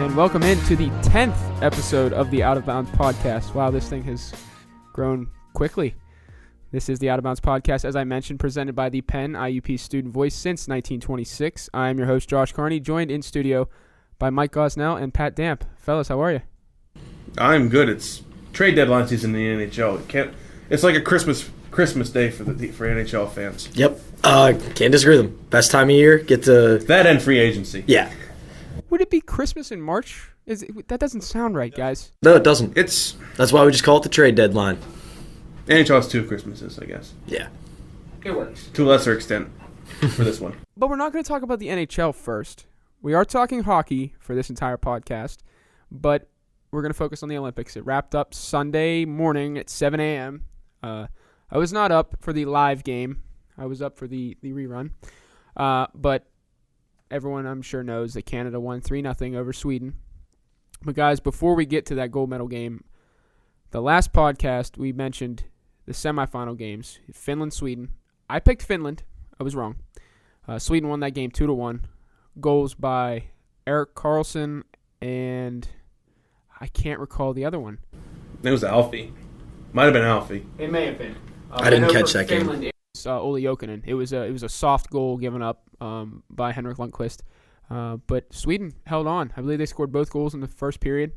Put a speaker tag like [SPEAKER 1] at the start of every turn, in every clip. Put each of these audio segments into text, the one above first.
[SPEAKER 1] and welcome into the 10th episode of the Out of Bounds podcast. Wow, this thing has grown quickly. This is the Out of Bounds podcast, as I mentioned, presented by the Penn IUP Student Voice since 1926. I am your host, Josh Carney, joined in studio by Mike Gosnell and Pat Damp. Fellas, how are you?
[SPEAKER 2] I'm good. It's trade deadline season in the NHL. It's like a Christmas day for NHL fans.
[SPEAKER 3] Yep. Can't disagree with them. Best time of year. Get to
[SPEAKER 2] that and free agency.
[SPEAKER 3] Yeah.
[SPEAKER 1] Would it be Christmas in March? That doesn't sound right, guys.
[SPEAKER 3] No, it doesn't.
[SPEAKER 2] That's
[SPEAKER 3] why we just call it the trade deadline.
[SPEAKER 2] NHL has two Christmases, I guess.
[SPEAKER 3] Yeah.
[SPEAKER 1] It works.
[SPEAKER 2] To a lesser extent for this one.
[SPEAKER 1] But we're not going to talk about the NHL first. We are talking hockey for this entire podcast, but we're going to focus on the Olympics. It wrapped up Sunday morning at 7 a.m. I was not up for the live game. I was up for the rerun. But everyone, I'm sure, knows that Canada won 3-0 over Sweden. But, guys, before we get to that gold medal game, the last podcast we mentioned the semifinal games, Finland-Sweden. I picked Finland. I was wrong. Sweden won that game 2-1. Goals by Erik Karlsson and I can't recall the other one.
[SPEAKER 2] It was Alfie. Might have been Alfie.
[SPEAKER 1] It may have been.
[SPEAKER 3] I didn't catch that game.
[SPEAKER 1] It was Ole Jokinen. It was a soft goal given up by Henrik Lundqvist. But Sweden held on. I believe they scored both goals in the first period.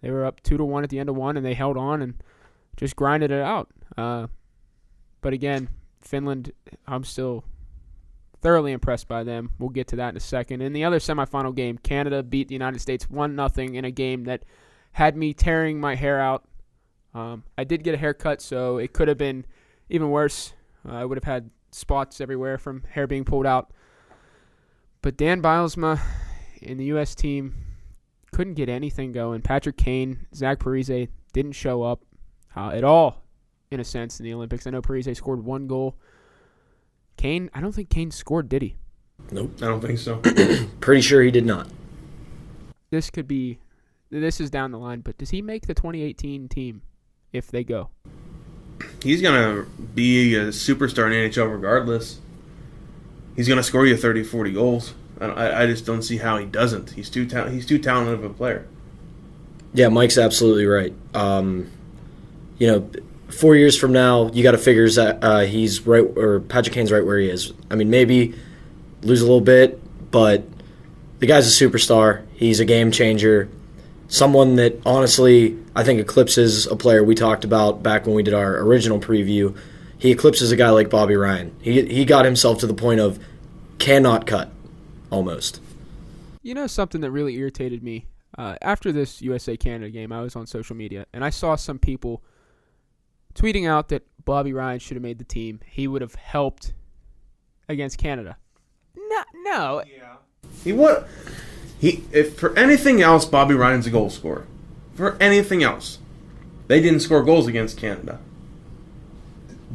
[SPEAKER 1] They were up 2-1 at the end of one, and they held on and just grinded it out. But again, Finland, I'm still thoroughly impressed by them. We'll get to that in a second. In the other semifinal game, Canada beat the United States 1-0 in a game that had me tearing my hair out. I did get a haircut, so it could have been even worse. I would have had spots everywhere from hair being pulled out. But Dan Bylsma in the U.S. team couldn't get anything going. Patrick Kane, Zach Parise didn't show up at all, in a sense, in the Olympics. I know Parise scored one goal. Kane, I don't think Kane scored, did he?
[SPEAKER 3] Nope.
[SPEAKER 2] I don't think so.
[SPEAKER 3] Pretty sure he did not.
[SPEAKER 1] This is down the line, but does he make the 2018 team if they go?
[SPEAKER 2] He's going to be a superstar in NHL regardless. He's going to score you 30, 40 goals. I just don't see how he doesn't. He's too talented of a player.
[SPEAKER 3] Yeah, Mike's absolutely right. 4 years from now, you got to figure he's right, or Patrick Kane's right where he is. I mean, maybe lose a little bit, but the guy's a superstar. He's a game changer. Someone that, honestly, I think eclipses a player we talked about back when we did our original preview. He eclipses a guy like Bobby Ryan. He got himself to the point of cannot cut, almost.
[SPEAKER 1] You know something that really irritated me? After this USA-Canada game, I was on social media, and I saw some people tweeting out that Bobby Ryan should have made the team. He would have helped against Canada. No.
[SPEAKER 2] Yeah. If for anything else, Bobby Ryan's a goal scorer. For anything else, they didn't score goals against Canada.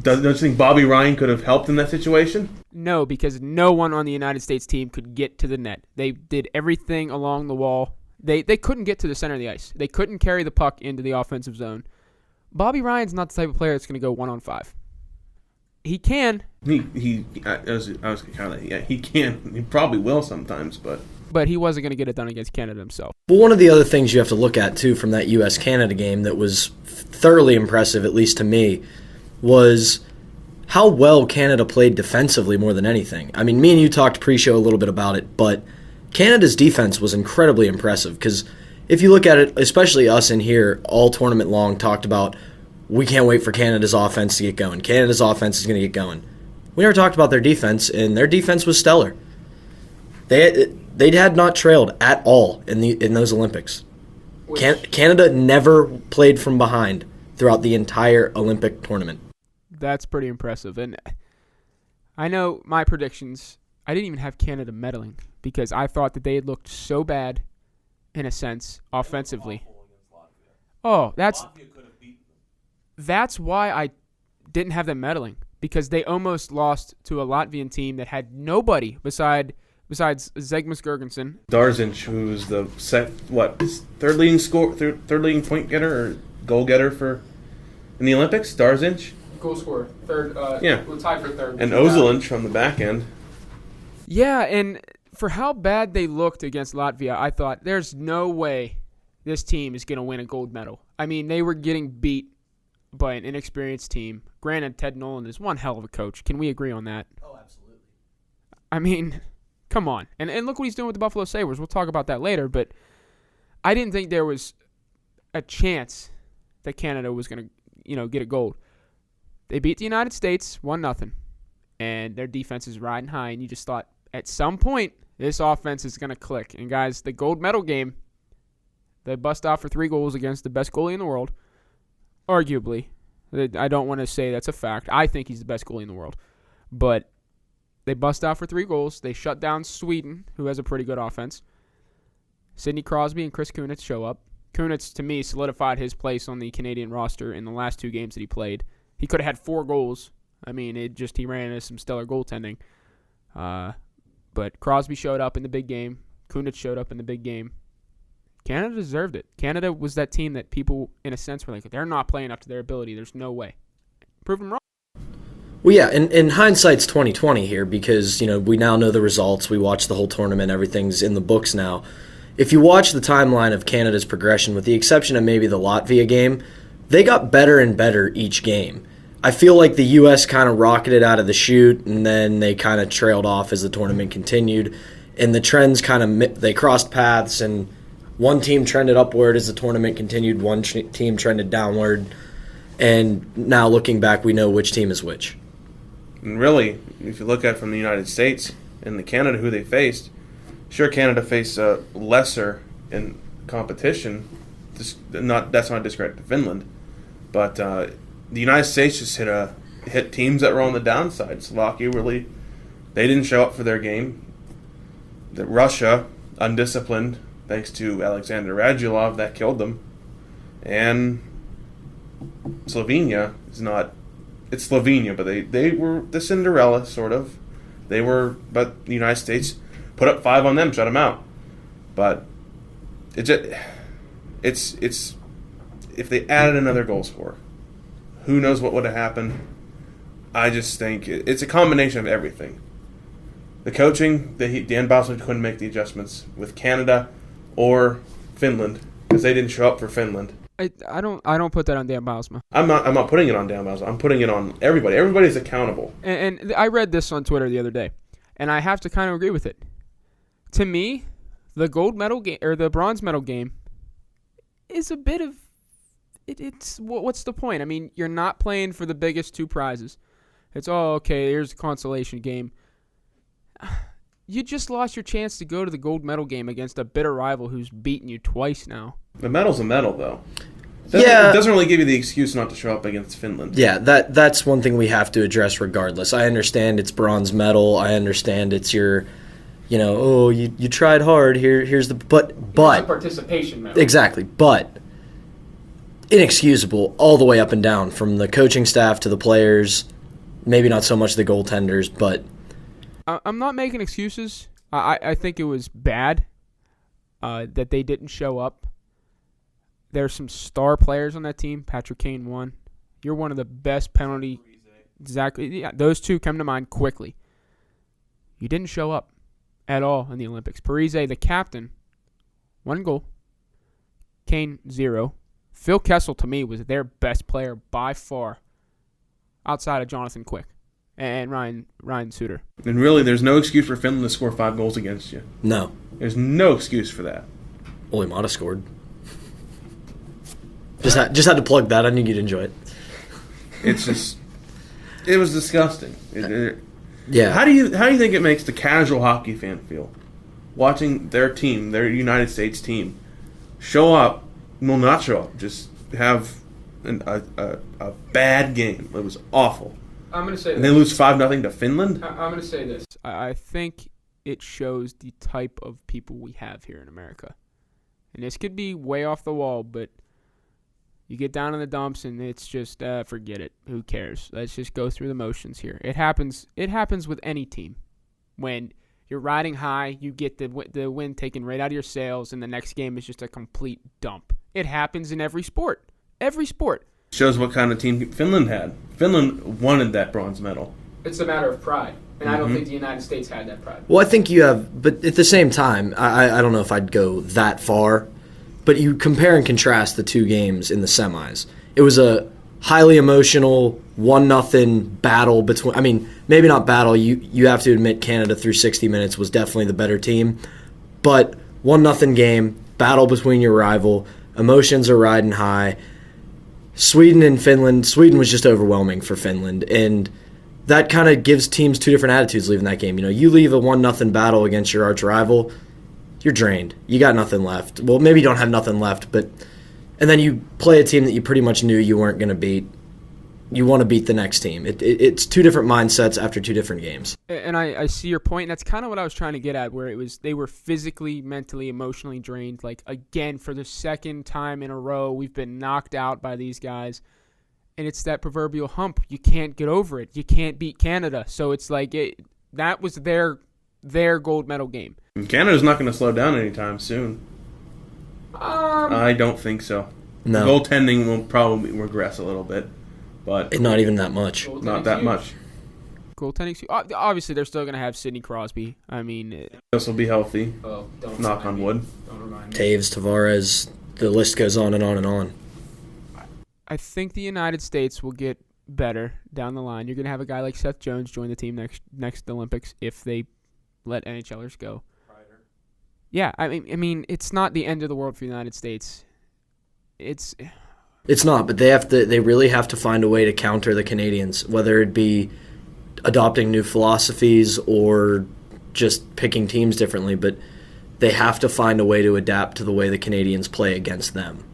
[SPEAKER 2] Don't you think Bobby Ryan could have helped in that situation?
[SPEAKER 1] No, because no one on the United States team could get to the net. They did everything along the wall. They couldn't get to the center of the ice. They couldn't carry the puck into the offensive zone. Bobby Ryan's not the type of player that's going to go 1-on-5. He can.
[SPEAKER 2] He can. He probably will sometimes, but
[SPEAKER 1] he wasn't going to get it done against Canada himself.
[SPEAKER 3] But one of the other things you have to look at, too, from that U.S.-Canada game that was thoroughly impressive, at least to me, was how well Canada played defensively more than anything. I mean, me and you talked pre-show a little bit about it, but Canada's defense was incredibly impressive because if you look at it, especially us in here, all tournament long talked about we can't wait for Canada's offense to get going. Canada's offense is going to get going. We never talked about their defense, and their defense was stellar. They had not trailed at all in those Olympics. Canada never played from behind throughout the entire Olympic tournament.
[SPEAKER 1] That's pretty impressive. And I know my predictions, I didn't even have Canada medaling because I thought that they had looked so bad, in a sense, offensively. Oh, that's why I didn't have them medaling, because they almost lost to a Latvian team that had nobody besides Zegmas Girgensson.
[SPEAKER 2] Darzinch, who's the third leading point getter or goal getter in the Olympics. Darzinch,
[SPEAKER 1] goal scorer, third.
[SPEAKER 2] Yeah,
[SPEAKER 1] tied for third.
[SPEAKER 2] And Ozelinch from the back end.
[SPEAKER 1] Yeah, and for how bad they looked against Latvia, I thought there's no way this team is going to win a gold medal. I mean, they were getting beat by an inexperienced team. Granted, Ted Nolan is one hell of a coach. Can we agree on that?
[SPEAKER 3] Oh, absolutely.
[SPEAKER 1] I mean, come on. And look what he's doing with the Buffalo Sabres. We'll talk about that later, but I didn't think there was a chance that Canada was going to, get a gold. They beat the United States 1-0, and their defense is riding high, and you just thought at some point this offense is going to click. And guys, the gold medal game, they bust out for 3 goals against the best goalie in the world, arguably. I don't want to say that's a fact. I think he's the best goalie in the world. But they bust out for 3 goals. They shut down Sweden, who has a pretty good offense. Sidney Crosby and Chris Kunitz show up. Kunitz, to me, solidified his place on the Canadian roster in the last 2 games that he played. He could have had 4 goals. I mean, he ran into some stellar goaltending. But Crosby showed up in the big game. Kunitz showed up in the big game. Canada deserved it. Canada was that team that people, in a sense, were like, they're not playing up to their ability. There's no way. Prove them wrong.
[SPEAKER 3] Well, yeah, in hindsight's 2020 here because, we now know the results. We watched the whole tournament. Everything's in the books now. If you watch the timeline of Canada's progression, with the exception of maybe the Latvia game, they got better and better each game. I feel like the U.S. kind of rocketed out of the chute, and then they kind of trailed off as the tournament continued. And the trends they crossed paths, and one team trended upward as the tournament continued. One team trended downward. And now looking back, we know which team is which.
[SPEAKER 2] And really, if you look at it from the United States and the Canada who they faced, sure, Canada faced lesser in competition. That's not a discredit to Finland. But the United States just hit teams that were on the downside. Slovakia really, they didn't show up for their game. Russia, undisciplined, thanks to Alexander Radulov, that killed them. And Slovenia is not. It's Slovenia, but they were the Cinderella, sort of. But the United States put up 5 on them, shut them out. But it's if they added another goal scorer, who knows what would have happened. I just think it's a combination of everything. The coaching, Dan Bowser couldn't make the adjustments with Canada or Finland because they didn't show up for Finland.
[SPEAKER 1] I don't put that on Dan Bylsma.
[SPEAKER 2] I'm not putting it on Dan Bowser. I'm putting it on everybody. Everybody's accountable.
[SPEAKER 1] And I read this on Twitter the other day, and I have to kind of agree with it. To me, the gold medal game or the bronze medal game is a bit of it's what's the point? I mean, you're not playing for the biggest 2 prizes. It's okay. Here's a consolation game. You just lost your chance to go to the gold medal game against a bitter rival who's beaten you twice now. The medal's a medal, though. It doesn't really give you the excuse not to show up against Finland.
[SPEAKER 3] Yeah, that's one thing we have to address regardless. I understand it's bronze medal. I understand it's your, you tried hard. Here's the but
[SPEAKER 1] it's a participation medal.
[SPEAKER 3] Exactly, but inexcusable all the way up and down from the coaching staff to the players. Maybe not so much the goaltenders, but
[SPEAKER 1] I'm not making excuses. I think it was bad that they didn't show up. There's some star players on that team. Patrick Kane won. You're one of the best penalty. Exactly. Yeah, those 2 come to mind quickly. You didn't show up at all in the Olympics. Parise, the captain, 1 goal. Kane, 0. Phil Kessel, to me, was their best player by far outside of Jonathan Quick and Ryan Suter.
[SPEAKER 2] And really, there's no excuse for Finland to score 5 goals against you.
[SPEAKER 3] No.
[SPEAKER 2] There's no excuse for that.
[SPEAKER 3] Well, he might have scored. Just had to plug that. I knew you'd enjoy it.
[SPEAKER 2] It was disgusting.
[SPEAKER 3] Yeah.
[SPEAKER 2] How do you think it makes the casual hockey fan feel watching their team, their United States team, not show up, just have a bad game? It was awful.
[SPEAKER 1] I'm going to say
[SPEAKER 2] and they lose 5-0 to Finland?
[SPEAKER 1] I'm going to say this. I think it shows the type of people we have here in America. And this could be way off the wall, but you get down in the dumps and it's just, forget it. Who cares? Let's just go through the motions here. It happens with any team. When you're riding high, you get the wind taken right out of your sails, and the next game is just a complete dump. It happens in every sport. Every sport.
[SPEAKER 2] Shows what kind of team Finland had. Finland wanted that bronze medal.
[SPEAKER 1] It's a matter of pride. And I don't think the United States had that pride.
[SPEAKER 3] Well, I think you have, but at the same time, I don't know if I'd go that far, but you compare and contrast the two games in the semis. It was a highly emotional 1-0 battle between, I mean, maybe not battle, you have to admit Canada through 60 minutes was definitely the better team, but 1-0 game, battle between your rival, emotions are riding high. Sweden and Finland, Sweden was just overwhelming for Finland, and that kind of gives teams two different attitudes leaving that game. You know, you leave a 1-0 battle against your arch rival, you're drained. You got nothing left. Well, maybe you don't have nothing left, but and then you play a team that you pretty much knew you weren't going to beat. You want to beat the next team. It's two different mindsets after two different games.
[SPEAKER 1] And I see your point, and that's kind of what I was trying to get at, where it was they were physically, mentally, emotionally drained. Like, again, for the second time in a row, we've been knocked out by these guys. And it's that proverbial hump. You can't get over it. You can't beat Canada. So it's like that was their gold medal game.
[SPEAKER 2] And Canada's not going to slow down anytime soon. I don't think so.
[SPEAKER 3] No.
[SPEAKER 2] Goaltending will probably regress a little bit, but
[SPEAKER 3] Not even that much.
[SPEAKER 2] not that much.
[SPEAKER 1] Goaltending. Obviously, they're still going to have Sidney Crosby. I mean,
[SPEAKER 2] This will be healthy.
[SPEAKER 1] don't
[SPEAKER 2] Knock on wood.
[SPEAKER 1] Don't remind me.
[SPEAKER 3] Taves, Tavares, the list goes on and on and on.
[SPEAKER 1] I think the United States will get better down the line. You're going to have a guy like Seth Jones join the team next Olympics if they let NHLers go. Yeah, I mean, it's not the end of the world for the United States. It's
[SPEAKER 3] not, but they really have to find a way to counter the Canadians, whether it be adopting new philosophies or just picking teams differently, but they have to find a way to adapt to the way the Canadians play against them.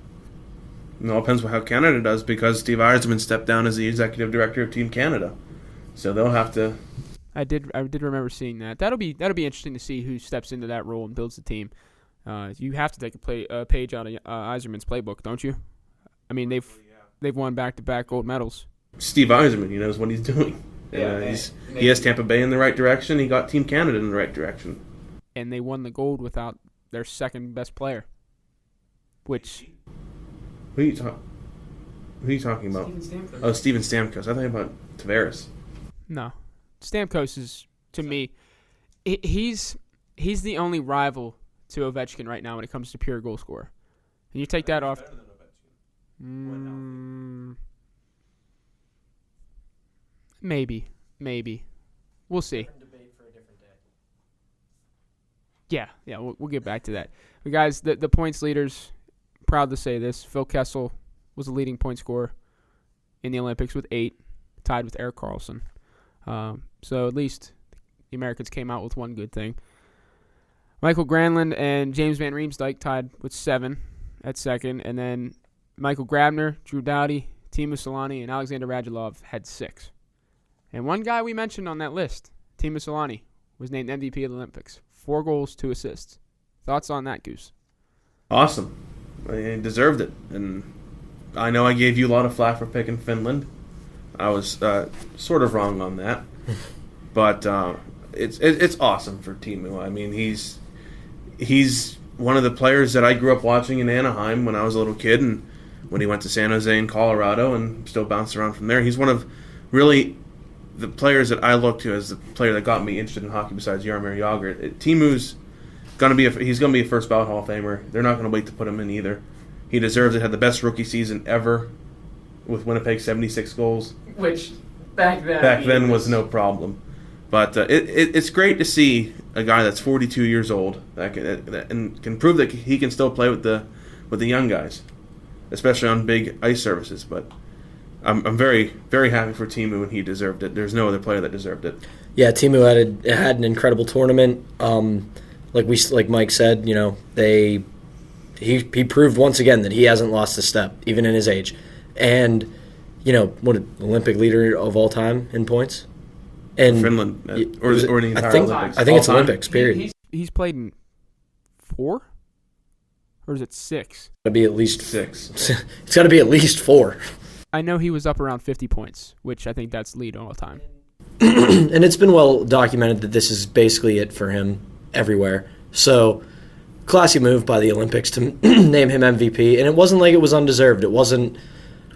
[SPEAKER 2] It all depends on how Canada does, because Steve Yzerman stepped down as the executive director of Team Canada, so they'll have to.
[SPEAKER 1] I did remember seeing that. That'll be interesting to see who steps into that role and builds the team. You have to take a page out of Yzerman's playbook, don't you? I mean, they've won back-to-back gold medals.
[SPEAKER 2] Steve Yzerman, he knows what he's doing. He has Tampa Bay in the right direction. He got Team Canada in the right direction.
[SPEAKER 1] And they won the gold without their second best player, which.
[SPEAKER 2] Who are you talking about?
[SPEAKER 1] Steven Stamkos.
[SPEAKER 2] Oh, Steven Stamkos. I thought about Tavares.
[SPEAKER 1] No, Stamkos is, to me, he's the only rival to Ovechkin right now when it comes to pure goal scorer. And you take that off. Maybe. We'll see. Yeah, we'll get back to that. But guys, the points leaders, proud to say this, Phil Kessel was the leading point scorer in the Olympics with 8, tied with Erik Karlsson. So at least the Americans came out with one good thing. Michael Granlund and James Van Riemsdyk tied with 7 at second, and then Michael Grabner, Drew Doughty, Teemu Selanne, and Alexander Radulov had 6. And one guy we mentioned on that list, Teemu Selanne, was named MVP of the Olympics. 4 goals, 2 assists. Thoughts on that, Goose?
[SPEAKER 2] Awesome. He deserved it. And I know I gave you a lot of flack for picking Finland. I was sort of wrong on that. But it's awesome for Teemu. I mean, he's one of the players that I grew up watching in Anaheim when I was a little kid, and when he went to San Jose and Colorado and still bounced around from there. He's one of really the players that I look to as the player that got me interested in hockey besides Jaromir Jagr. Teemu's going to be a first ballot Hall of Famer. They're not going to wait to put him in either. He deserves it. Had the best rookie season ever with Winnipeg, 76 goals.
[SPEAKER 1] Which back
[SPEAKER 2] then was no problem. But it's great to see a guy that's 42 years old that can prove that he can still play with the young guys, especially on big ice surfaces. But I'm very, very happy for Teemu, and he deserved it. There's no other player that deserved it.
[SPEAKER 3] Yeah, Teemu had an incredible tournament. Like Mike said, you know, he proved once again that he hasn't lost a step, even in his age. And, you know, what an Olympic leader of all time in points. And
[SPEAKER 2] Finland, or the entire Olympics.
[SPEAKER 3] I think it's
[SPEAKER 2] All time?
[SPEAKER 3] Olympics, period.
[SPEAKER 1] He's played in 4? Or is it 6?
[SPEAKER 3] It's got to be at least
[SPEAKER 2] 6.
[SPEAKER 3] It's got to be at least 4.
[SPEAKER 1] I know he was up around 50 points, which I think that's lead all the time.
[SPEAKER 3] And it's been well documented that this is basically it for him everywhere. So, classy move by the Olympics to name him MVP. And it wasn't like it was undeserved. It wasn't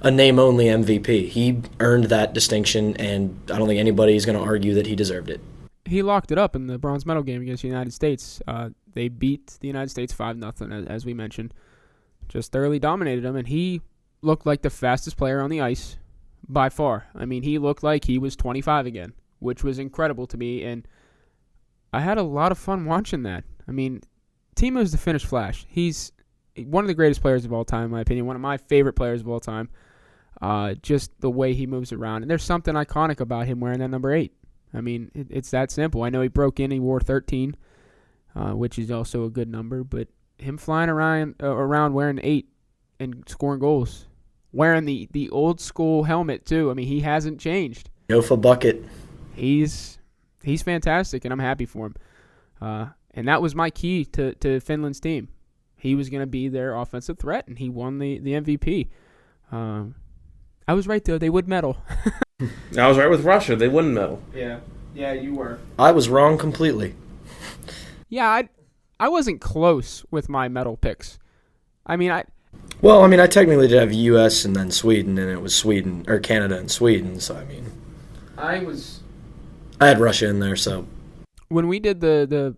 [SPEAKER 3] a name-only MVP. He earned that distinction, and I don't think anybody's going to argue that he deserved it.
[SPEAKER 1] he locked it up in the bronze medal game against the United States. They beat the United States 5-0, as we mentioned. Just thoroughly dominated them, and he looked like the fastest player on the ice by far. I mean, he looked like he was 25 again, which was incredible to me, and I had a lot of fun watching that. I mean, Timo's the Finnish Flash. He's one of the greatest players of all time, in my opinion, one of my favorite players of all time. Just the way he moves around. And there's something iconic about him wearing that number 8. I mean, it's that simple. I know he broke in, he wore 13, which is also a good number, but him flying around wearing 8 and scoring goals, wearing the old school helmet too. I mean, he hasn't changed.
[SPEAKER 3] Jofa bucket.
[SPEAKER 1] He's fantastic, and I'm happy for him. And that was my key to Finland's team. He was going to be their offensive threat, and he won the MVP. I was right, though. They would medal.
[SPEAKER 2] I was right with Russia. They wouldn't medal.
[SPEAKER 1] Yeah, you were.
[SPEAKER 3] I was wrong completely.
[SPEAKER 1] Yeah, I wasn't close with my medal picks. I mean, I
[SPEAKER 3] technically did have U.S. and then Sweden, and it was Canada and Sweden. So I had Russia in there. So
[SPEAKER 1] when we did the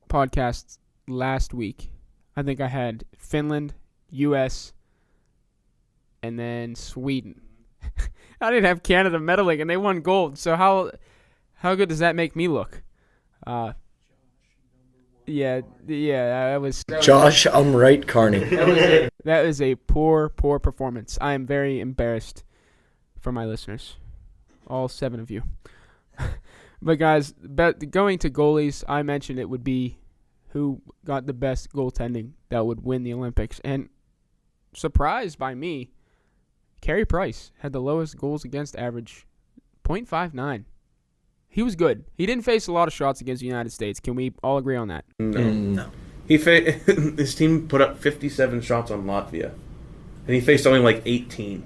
[SPEAKER 1] podcast last week, I think I had Finland, U.S., and then Sweden. I didn't have Canada medaling, and they won gold. So how good does that make me look? Yeah, that was
[SPEAKER 3] Josh. I'm right, Carney.
[SPEAKER 1] That is a poor performance. I am very embarrassed for my listeners, all 7 of you. But guys, going to goalies, I mentioned it would be who got the best goaltending that would win the Olympics, and surprised by me, Carey Price had the lowest goals against average, .59. He was good. He didn't face a lot of shots against the United States. Can we all agree on that?
[SPEAKER 3] No.
[SPEAKER 2] His team put up 57 shots on Latvia, and he faced only like 18.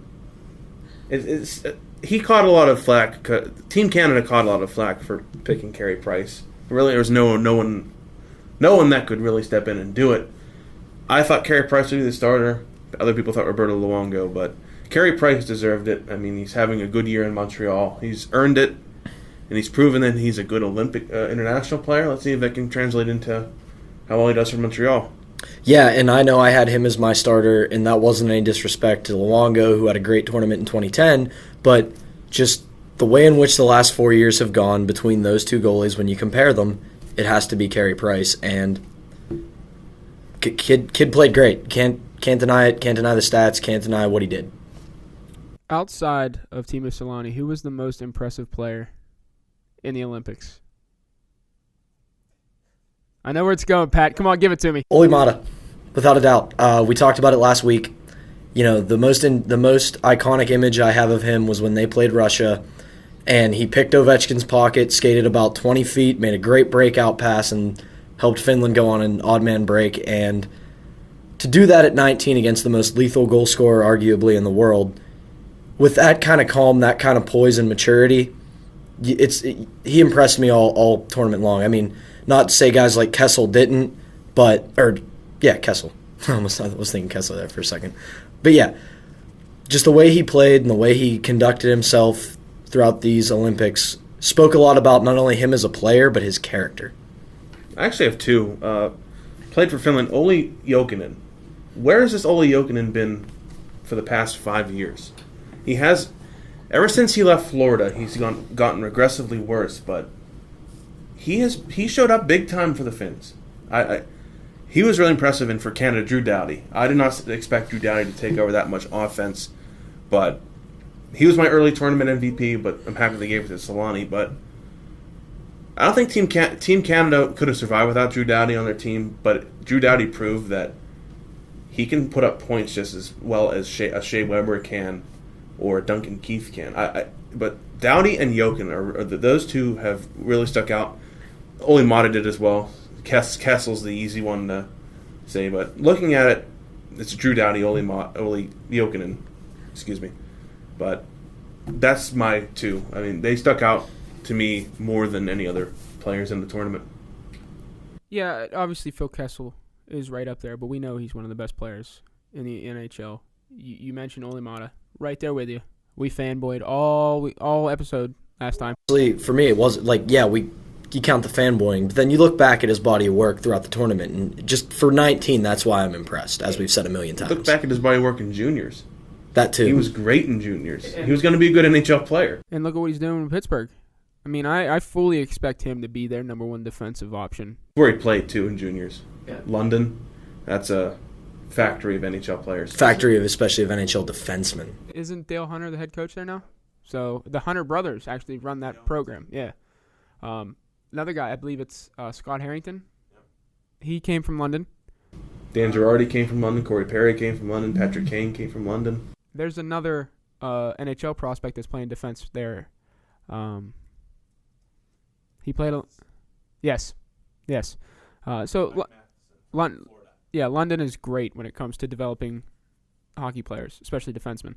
[SPEAKER 2] He caught a lot of flack. Team Canada caught a lot of flack for picking Carey Price. Really, there was no one that could really step in and do it. I thought Carey Price would be the starter. Other people thought Roberto Luongo, but Carey Price deserved it. I mean, he's having a good year in Montreal. He's earned it, and he's proven that he's a good Olympic international player. Let's see if that can translate into how well he does for Montreal.
[SPEAKER 3] Yeah, and I know I had him as my starter, and that wasn't any disrespect to Luongo, who had a great tournament in 2010, but just the way in which the last 4 years have gone between those two goalies, when you compare them, it has to be Carey Price, and kid played great. Can't deny it, can't deny the stats, can't deny what he did.
[SPEAKER 1] Outside of Timo Solani, who was the most impressive player in the Olympics? I know where it's going, Pat. Come on, give it to me.
[SPEAKER 3] Olli Maatta, without a doubt. We talked about it last week. You know, the most iconic image I have of him was when they played Russia, and he picked Ovechkin's pocket, skated about 20 feet, made a great breakout pass, and helped Finland go on an odd man break. And to do that at 19 against the most lethal goal scorer arguably in the world, with that kind of calm, that kind of poise and maturity, he impressed me all tournament long. I mean, not to say guys like Kessel didn't, Kessel. I was thinking Kessel there for a second. But yeah, just the way he played and the way he conducted himself throughout these Olympics spoke a lot about not only him as a player, but his character.
[SPEAKER 2] I actually have 2. Played for Finland, Olli Jokinen. Where has this Olli Jokinen been for the past 5 years? He has, ever since he left Florida, he's gotten regressively worse, but he showed up big time for the Finns. He was really impressive, and for Canada, Drew Doughty. I did not expect Drew Doughty to take over that much offense, but he was my early tournament MVP, but I'm happy they gave it to Solani. But I don't think Team Canada could have survived without Drew Doughty on their team, but Drew Doughty proved that he can put up points just as well as Shea Weber can or Duncan Keith can. But Doughty and Jokinen, those two have really stuck out. Olli Maatta did as well. Kessel's the easy one to say, but looking at it, it's Drew Doughty, Olli Jokinen, excuse me. But that's my 2. I mean, they stuck out to me more than any other players in the tournament.
[SPEAKER 1] Yeah, obviously Phil Kessel is right up there, but we know he's one of the best players in the NHL. You mentioned Olli Maatta, right there with you. We fanboyed all episode last time.
[SPEAKER 3] For me, it wasn't like, you count the fanboying, but then you look back at his body of work throughout the tournament, and just for 19, that's why I'm impressed, as we've said a million times.
[SPEAKER 2] Look back at his body of work in juniors.
[SPEAKER 3] That too.
[SPEAKER 2] He was great in juniors. He was going to be a good NHL player.
[SPEAKER 1] And look at what he's doing in Pittsburgh. I mean, I fully expect him to be their number one defensive option.
[SPEAKER 2] Where he played, too, in juniors.
[SPEAKER 1] Yeah.
[SPEAKER 2] London, that's a factory of NHL players.
[SPEAKER 3] Factory of especially of NHL defensemen.
[SPEAKER 1] Isn't Dale Hunter the head coach there now? So the Hunter brothers actually run that program. Yeah. Another guy, I believe it's Scott Harrington. He came from London.
[SPEAKER 2] Dan Girardi came from London. Corey Perry came from London. Patrick Kane came from London.
[SPEAKER 1] There's another NHL prospect that's playing defense there. He played yes. London is great when it comes to developing hockey players, especially defensemen.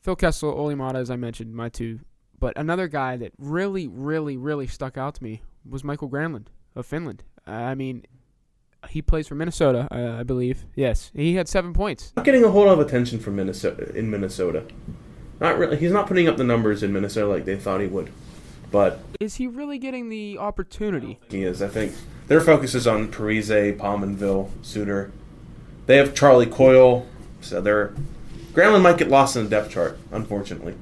[SPEAKER 1] Phil Kessel, Olli Maatta, as I mentioned, my two. But another guy that really, really, really stuck out to me was Michael Granlund of Finland. I mean, he plays for Minnesota, I believe. Yes, he had 7 points.
[SPEAKER 2] Not getting a whole lot of attention from Minnesota. Not really. He's not putting up the numbers in Minnesota like they thought he would. But
[SPEAKER 1] is he really getting the opportunity?
[SPEAKER 2] He is. I think their focus is on Parise, Pominville, Suter. They have Charlie Coyle, so Granlund might get lost in the depth chart, unfortunately.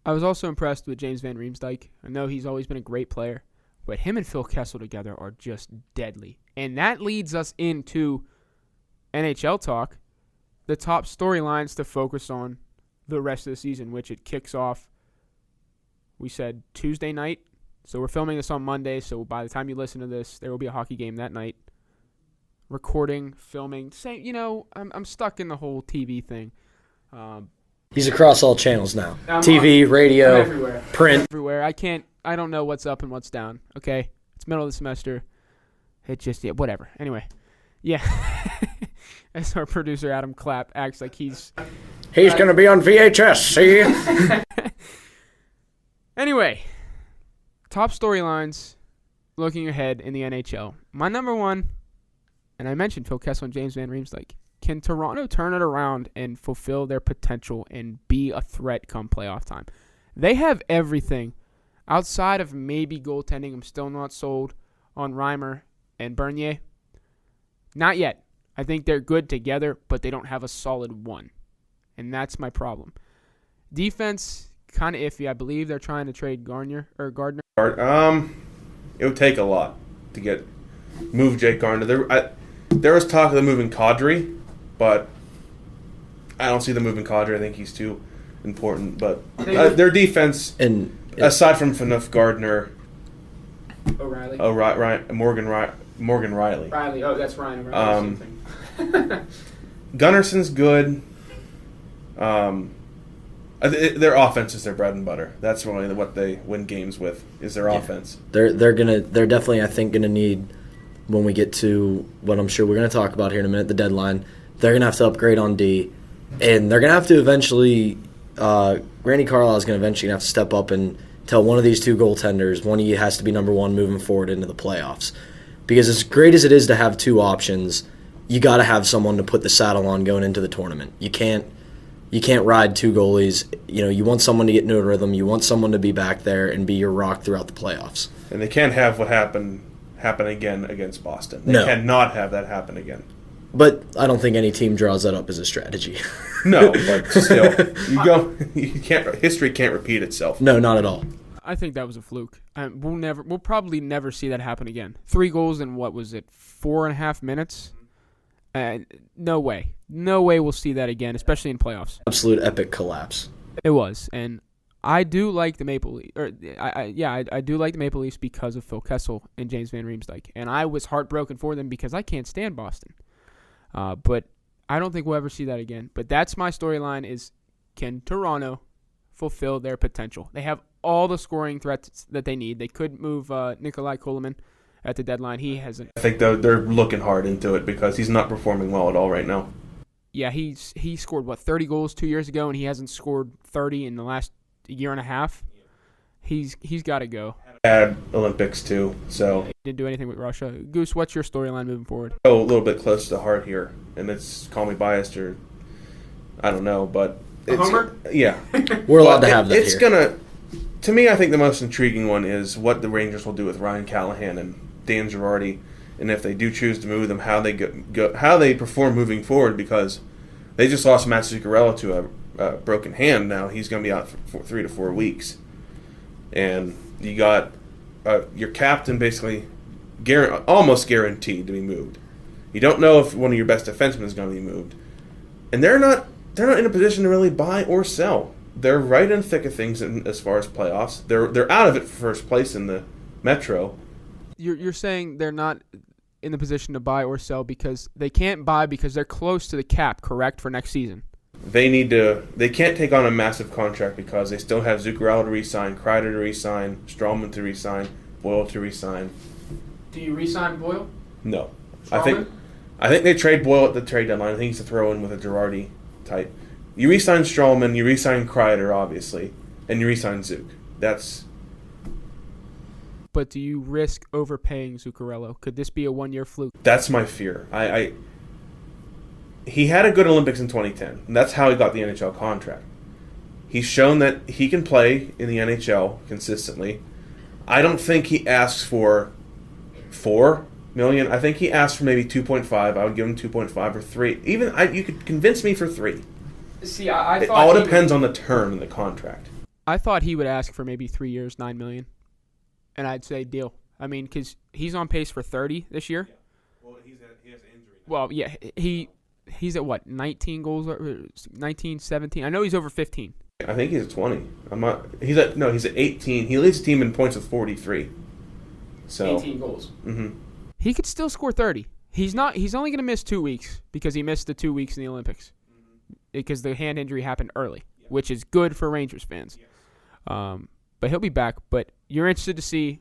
[SPEAKER 1] I was also impressed with James Van Riemsdyk. I know he's always been a great player, but him and Phil Kessel together are just deadly. And that leads us into NHL talk, the top storylines to focus on the rest of the season, which it kicks off, we said, Tuesday night. So we're filming this on Monday, so by the time you listen to this, there will be a hockey game that night. Recording, filming, I'm stuck in the whole TV thing.
[SPEAKER 3] He's across all channels now. TV, radio,
[SPEAKER 1] everywhere.
[SPEAKER 3] Print.
[SPEAKER 1] Everywhere. I don't know what's up and what's down. Okay? It's middle of the semester. It just, whatever. Anyway. Yeah. As our producer, Adam Clapp, acts like he's
[SPEAKER 3] going to be on VHS, see?
[SPEAKER 1] Anyway. Top storylines looking ahead in the NHL. My number one, and I mentioned Phil Kessel and James Van Riemsdyk. Can Toronto turn it around and fulfill their potential and be a threat come playoff time? They have everything. Outside of maybe goaltending, I'm still not sold on Reimer and Bernier. Not yet. I think they're good together, but they don't have a solid one. And that's my problem. Defense, kind of iffy. I believe they're trying to trade Gardner.
[SPEAKER 2] It would take a lot to move Jake Gardner. There was talk of them moving Kadri, but I don't see them moving Kadri. I think he's too important. But their defense, aside from Phaneuf, Gardner, Morgan Riley.
[SPEAKER 1] Riley, oh, that's Ryan O'Reilly. Same thing.
[SPEAKER 2] Gunnarson's good. Their offense is their bread and butter. That's really what they win games with, is their offense.
[SPEAKER 3] They're definitely, I think, gonna need, when we get to what I'm sure we're gonna talk about here in a minute, the deadline. They're gonna have to upgrade on D, and they're gonna have to eventually. Randy Carlyle is gonna eventually have to step up and tell one of these two goaltenders, one of you has to be number one moving forward into the playoffs. Because as great as it is to have two options, you got to have someone to put the saddle on going into the tournament. You can't ride two goalies. You want someone to get into a rhythm. You want someone to be back there and be your rock throughout the playoffs.
[SPEAKER 2] And they can't have what happened again against Boston. They cannot have that happen again.
[SPEAKER 3] But I don't think any team draws that up as a strategy.
[SPEAKER 2] No, but still, history can't repeat itself.
[SPEAKER 3] No, not at all.
[SPEAKER 1] I think that was a fluke. We'll probably never see that happen again. 3 goals in 4.5 minutes? No way. No way we'll see that again, especially in playoffs.
[SPEAKER 3] Absolute epic collapse.
[SPEAKER 1] It was, and I do like the Maple Leafs. I do like the Maple Leafs because of Phil Kessel and James Van Riemsdyk, and I was heartbroken for them because I can't stand Boston. But I don't think we'll ever see that again. But that's my storyline: is can Toronto fulfill their potential? They have all the scoring threats that they need. They could move Nikolai Kulemin at the deadline. He hasn't.
[SPEAKER 2] I think they're looking hard into it because he's not performing well at all right now.
[SPEAKER 1] Yeah, he scored 30 goals 2 years ago, and he hasn't scored 30 in the last year and a half. He's got to go.
[SPEAKER 2] Add Olympics too, so
[SPEAKER 1] he didn't do anything with Russia. Goose, what's your storyline moving forward?
[SPEAKER 2] Go a little bit close to the heart here, and it's call me biased or I don't know, but it's,
[SPEAKER 1] Homer?
[SPEAKER 2] Yeah,
[SPEAKER 3] we're allowed to have that.
[SPEAKER 2] It's
[SPEAKER 3] here.
[SPEAKER 2] gonna to me, I think the most intriguing one is what the Rangers will do with Ryan Callahan and Dan Girardi, and if they do choose to move them, how they perform moving forward, because they just lost Matt Zuccarello to a broken hand. Now he's going to be out for 3 to 4 weeks, and you got your captain basically almost guaranteed to be moved. You don't know if one of your best defensemen is going to be moved, and they're not in a position to really buy or sell. They're right in the thick of things as far as playoffs. They're out of it for first place in the Metro.
[SPEAKER 1] You're saying they're not in the position to buy or sell because they can't buy because they're close to the cap, correct, for next season?
[SPEAKER 2] They can't take on a massive contract because they still have Zuccarello to re-sign, Kreider to re-sign, Strallman to re-sign, Boyle to re-sign.
[SPEAKER 1] Do you re-sign Boyle?
[SPEAKER 2] No.
[SPEAKER 1] Strallman?
[SPEAKER 2] I think they trade Boyle at the trade deadline. I think he's to throw in with a Girardi type. You re-sign Strallman, you re-sign Kreider, obviously, and you re-sign Zook.
[SPEAKER 1] But do you risk overpaying Zuccarello? Could this be a one-year fluke?
[SPEAKER 2] That's my fear. He had a good Olympics in 2010, and that's how he got the NHL contract. He's shown that he can play in the NHL consistently. I don't think he asks for $4 million. I think he asked for maybe 2.5. I would give him 2.5 or 3. Even you could convince me for 3.
[SPEAKER 1] See, I
[SPEAKER 2] it
[SPEAKER 1] thought
[SPEAKER 2] all depends on the term in the contract.
[SPEAKER 1] I thought he would ask for maybe 3 years, $9 million, and I'd say deal. I mean, because he's on pace for 30 this year.
[SPEAKER 2] Yeah. Well, he has an injury now.
[SPEAKER 1] Well, yeah, he's at what, 19 goals, 19, 17? I know he's over 15.
[SPEAKER 2] I think he's at 20. He's at 18. He leads the team in points with 43. So
[SPEAKER 1] 18 goals.
[SPEAKER 2] Mm-hmm.
[SPEAKER 1] He could still score 30. He's only going to miss 2 weeks because he missed the 2 weeks in the Olympics. Because the hand injury happened early, which is good for Rangers fans. Yes. But he'll be back. But you're interested to see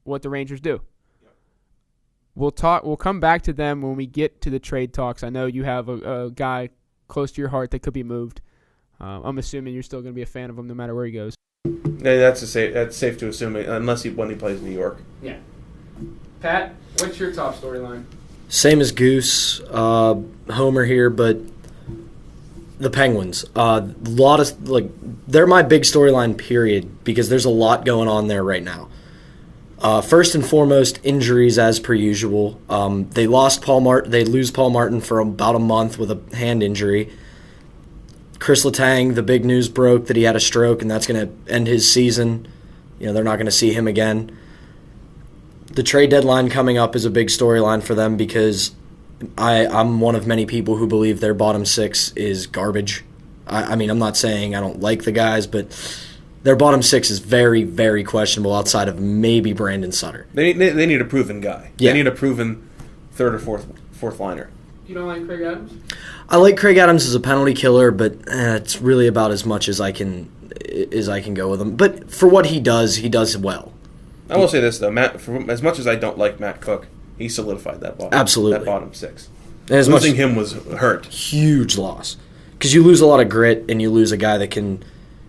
[SPEAKER 1] what the Rangers do. Yep. We'll come back to them when we get to the trade talks. I know you have a guy close to your heart that could be moved. I'm assuming you're still going to be a fan of him no matter where he goes.
[SPEAKER 2] Yeah, that's safe to assume, unless when he plays New York.
[SPEAKER 1] Yeah. Pat, what's your top storyline?
[SPEAKER 3] Same as Goose, Homer here, but the Penguins. They're my big storyline, period, because there's a lot going on there right now. First and foremost, injuries as per usual. They lose Paul Martin for about a month with a hand injury. Chris Letang, the big news broke that he had a stroke, and that's going to end his season. They're not going to see him again. The trade deadline coming up is a big storyline for them because I'm one of many people who believe their bottom 6 is garbage. I mean, I'm not saying I don't like the guys, but their bottom 6 is very, very questionable outside of maybe Brandon Sutter.
[SPEAKER 2] They need a proven guy. Yeah. They need a proven third or fourth liner.
[SPEAKER 1] You don't like Craig Adams?
[SPEAKER 3] I like Craig Adams as a penalty killer, but it's really about as much as I can go with him. But for what he does well.
[SPEAKER 2] I will say this, though. As much as I don't like Matt Cook, he solidified that bottom 6. Losing him was hurt.
[SPEAKER 3] Huge loss. Because you lose a lot of grit, and you lose a guy that can,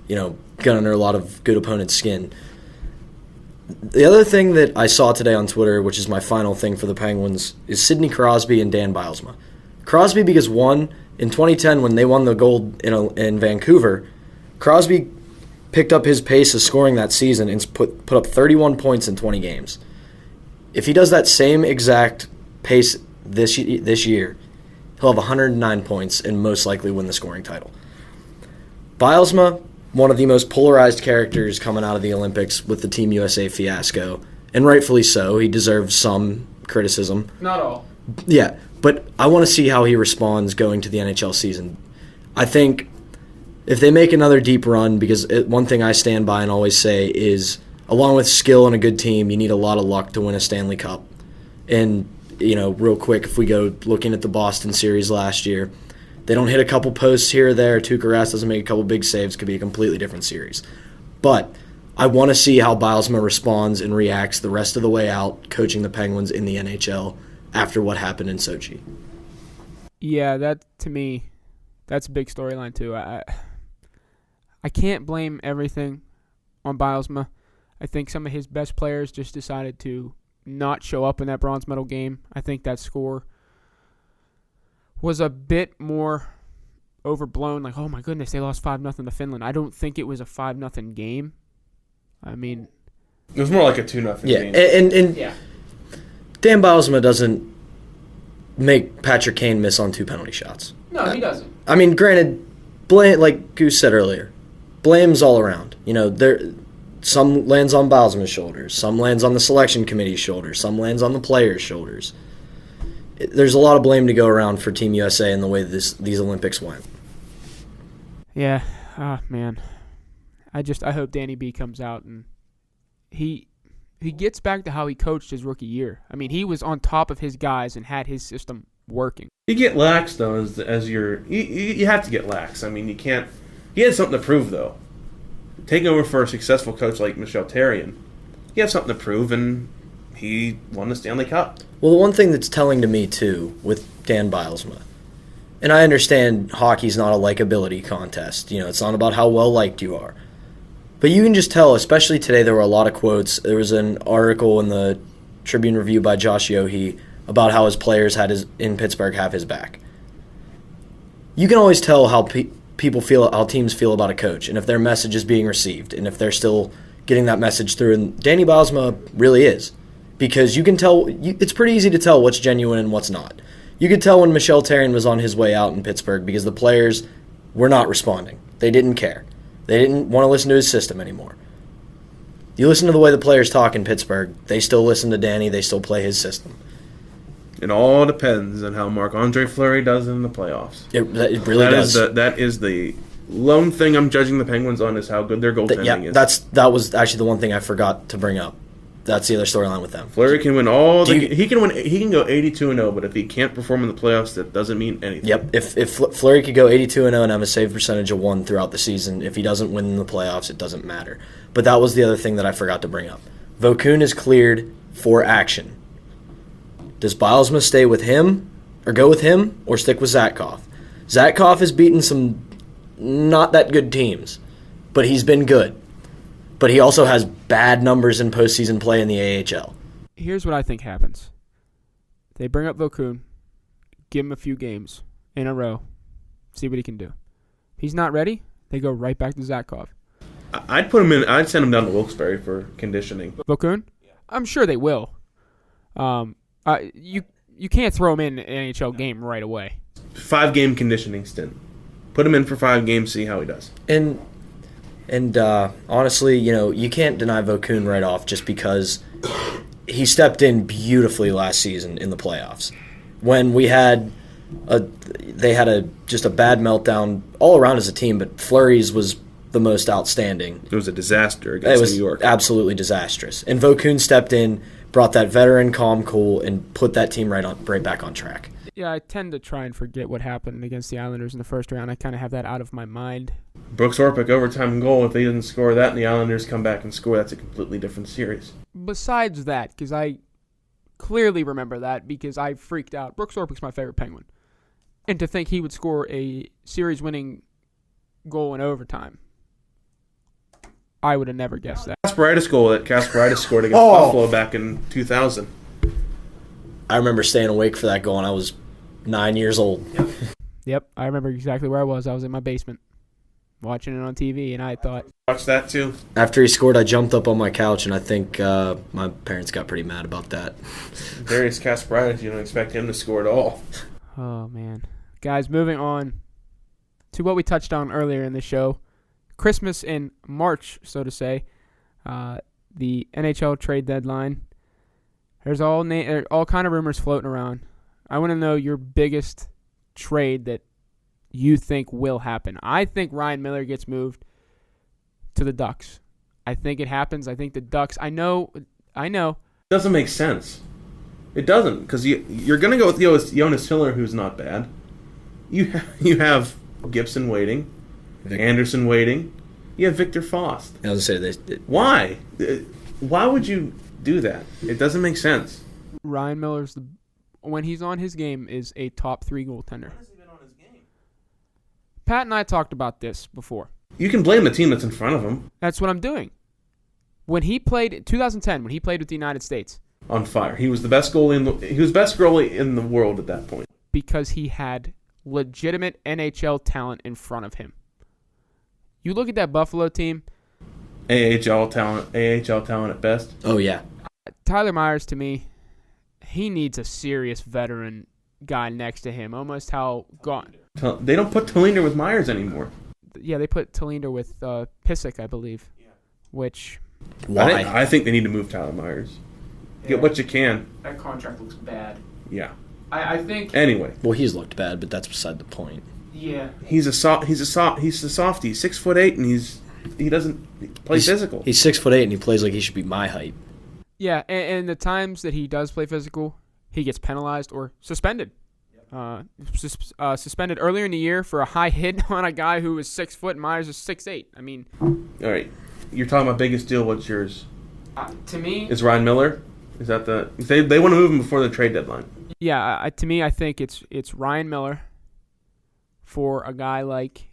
[SPEAKER 3] get under a lot of good opponents' skin. The other thing that I saw today on Twitter, which is my final thing for the Penguins, is Sidney Crosby and Dan Bylsma. Crosby because, one, in 2010 when they won the gold in Vancouver, Crosby picked up his pace of scoring that season and put up 31 points in 20 games. If he does that same exact pace this year, he'll have 109 points and most likely win the scoring title. Bylsma, one of the most polarized characters coming out of the Olympics with the Team USA fiasco, and rightfully so. He deserves some criticism.
[SPEAKER 1] Not all.
[SPEAKER 3] Yeah, but I want to see how he responds going to the NHL season. I think if they make another deep run, because one thing I stand by and always say is, along with skill and a good team, you need a lot of luck to win a Stanley Cup. And, real quick, if we go looking at the Boston series last year, they don't hit a couple posts here or there. Tuukka Rask doesn't make a couple big saves. Could be a completely different series. But I want to see how Bylsma responds and reacts the rest of the way out coaching the Penguins in the NHL after what happened in Sochi.
[SPEAKER 1] Yeah, that, to me, that's a big storyline, too. I can't blame everything on Bylsma. I think some of his best players just decided to not show up in that bronze medal game. I think that score was a bit more overblown. Like, oh my goodness, they lost 5-0 to Finland. I don't think it was a 5-0 game. I mean,
[SPEAKER 2] It was more like a 2-0
[SPEAKER 3] Yeah,
[SPEAKER 2] game.
[SPEAKER 3] and Dan Bylsma doesn't make Patrick Kane miss on 2 penalty shots.
[SPEAKER 1] no, he doesn't.
[SPEAKER 3] I mean, granted, blame, like Goose said earlier, blame's all around. You know, some lands on Bylsma's shoulders, some lands on the selection committee's shoulders, some lands on the players' shoulders. There's a lot of blame to go around for Team USA and the way these Olympics went.
[SPEAKER 1] Yeah, man. I hope Danny B comes out and he gets back to how he coached his rookie year. I mean, he was on top of his guys and had his system working.
[SPEAKER 2] You get lax, though, you have to get lax. I mean, you can't. He had something to prove, though. Taking over for a successful coach like Michel Therrien, he had something to prove, and he won the Stanley Cup.
[SPEAKER 3] Well, the one thing that's telling to me, too, with Dan Bylsma, and I understand hockey's not a likability contest. You know, it's not about how well liked you are. But you can just tell, especially today, there were a lot of quotes. There was an article in the Tribune Review by Josh Yohe about how his players in Pittsburgh have his back. You can always tell how people feel, how teams feel about a coach, and if their message is being received, and if they're still getting that message through. And Danny Bylsma really is, because you can tell. It's pretty easy to tell what's genuine and what's not. You could tell when Michel Therrien was on his way out in Pittsburgh because the players were not responding. They didn't care. They didn't want to listen to his system anymore. You listen to the way the players talk in Pittsburgh, they still listen to Danny, they still play his system.
[SPEAKER 2] It all depends on how Marc-Andre Fleury does in the playoffs.
[SPEAKER 3] It really does.
[SPEAKER 2] That is the lone thing I'm judging the Penguins on, is how good their goaltending is.
[SPEAKER 3] That was actually the one thing I forgot to bring up. That's the other storyline with them.
[SPEAKER 2] Fleury can win he can go 82-0, but if he can't perform in the playoffs, that doesn't mean anything.
[SPEAKER 3] Yep. If Fleury could go 82-0 and have a save percentage of 1 throughout the season, if he doesn't win in the playoffs, it doesn't matter. But that was the other thing that I forgot to bring up. Vokun is cleared for action. Does Bylsma stay with him, or go with him, or stick with Zatkov? Zatkov has beaten some not that good teams, but he's been good. But he also has bad numbers in postseason play in the AHL.
[SPEAKER 1] Here's what I think happens. They bring up Vokun, give him a few games in a row, see what he can do. If he's not ready, they go right back to Zatkov.
[SPEAKER 2] I'd put him in. I'd send him down to Wilkes-Barre for conditioning.
[SPEAKER 1] Vokun? I'm sure they will. You can't throw him in an NHL game right away.
[SPEAKER 2] 5-game conditioning stint. Put him in for 5 games, see how he does.
[SPEAKER 3] And honestly, you know, you can't deny Vokun right off just because he stepped in beautifully last season in the playoffs. When they had just a bad meltdown all around as a team, but Fleury's was the most outstanding.
[SPEAKER 2] It was a disaster against New York.
[SPEAKER 3] Absolutely disastrous. And Vokun stepped in, brought that veteran calm cool, and put that team right back on track.
[SPEAKER 1] Yeah, I tend to try and forget what happened against the Islanders in the first round. I kind of have that out of my mind.
[SPEAKER 2] Brooks Orpik overtime goal. If they didn't score that and the Islanders come back and score, that's a completely different series.
[SPEAKER 1] Besides that, because I clearly remember that because I freaked out. Brooks Orpik's my favorite Penguin. And to think he would score a series-winning goal in overtime, I would have never guessed that.
[SPEAKER 2] Kasparaitis goal that Kasparaitis scored against Buffalo back in 2000.
[SPEAKER 3] I remember staying awake for that goal, and I was 9 years old.
[SPEAKER 1] Yep, I remember exactly where I was. I was in my basement watching it on TV, and I thought...
[SPEAKER 2] Watch that, too.
[SPEAKER 3] After he scored, I jumped up on my couch, and I think my parents got pretty mad about that.
[SPEAKER 2] Darius Kasparaitis, you don't expect him to score at all.
[SPEAKER 1] Oh, man. Guys, moving on to what we touched on earlier in the show. Christmas in March, so to say. The NHL trade deadline. There's all kind of rumors floating around. I want to know your biggest trade that you think will happen. I think Ryan Miller gets moved to the Ducks. I think it happens. I think the Ducks. I know.
[SPEAKER 2] It doesn't make sense. It doesn't, because you're going to go with Jonas Hiller, who's not bad. You have Gibson waiting, Anderson waiting. You have Victor Faust.
[SPEAKER 3] I was going to say
[SPEAKER 2] Why? Why would you do that? It doesn't make sense.
[SPEAKER 1] Ryan Miller's when he's on his game is a top 3 goaltender.
[SPEAKER 2] When has he been on his game?
[SPEAKER 1] Pat and I talked about this before.
[SPEAKER 2] You can blame the team that's in front of him.
[SPEAKER 1] That's what I'm doing. When he played in 2010, when he played with the United States,
[SPEAKER 2] on fire. He was the best goalie he was best goalie in the world at that point.
[SPEAKER 1] Because he had legitimate NHL talent in front of him. You look at that Buffalo team.
[SPEAKER 2] AHL talent at best.
[SPEAKER 3] Oh, yeah.
[SPEAKER 1] Tyler Myers, to me, he needs a serious veteran guy next to him. Almost how gone.
[SPEAKER 2] They don't put Tolinder with Myers anymore.
[SPEAKER 1] Yeah, they put Tolinder with Pissick, I believe. Which.
[SPEAKER 3] Why?
[SPEAKER 2] I think they need to move Tyler Myers. Get what you can.
[SPEAKER 1] That contract looks bad.
[SPEAKER 2] Yeah.
[SPEAKER 1] I think.
[SPEAKER 2] Anyway.
[SPEAKER 3] Well, he's looked bad, but that's beside the point.
[SPEAKER 1] Yeah.
[SPEAKER 2] He's a softie. He's a softie. 6'8", and he doesn't play physical.
[SPEAKER 3] He's 6'8", and he plays like he should be my height.
[SPEAKER 1] Yeah, and the times that he does play physical, he gets penalized or suspended. Suspended earlier in the year for a high hit on a guy who was 6 foot and Myers is 6'8". I mean,
[SPEAKER 2] all right, you're talking about biggest deal. What's yours?
[SPEAKER 1] To me,
[SPEAKER 2] is Ryan Miller? Is that they want to move him before the trade deadline?
[SPEAKER 1] Yeah, to me, I think it's Ryan Miller for a guy like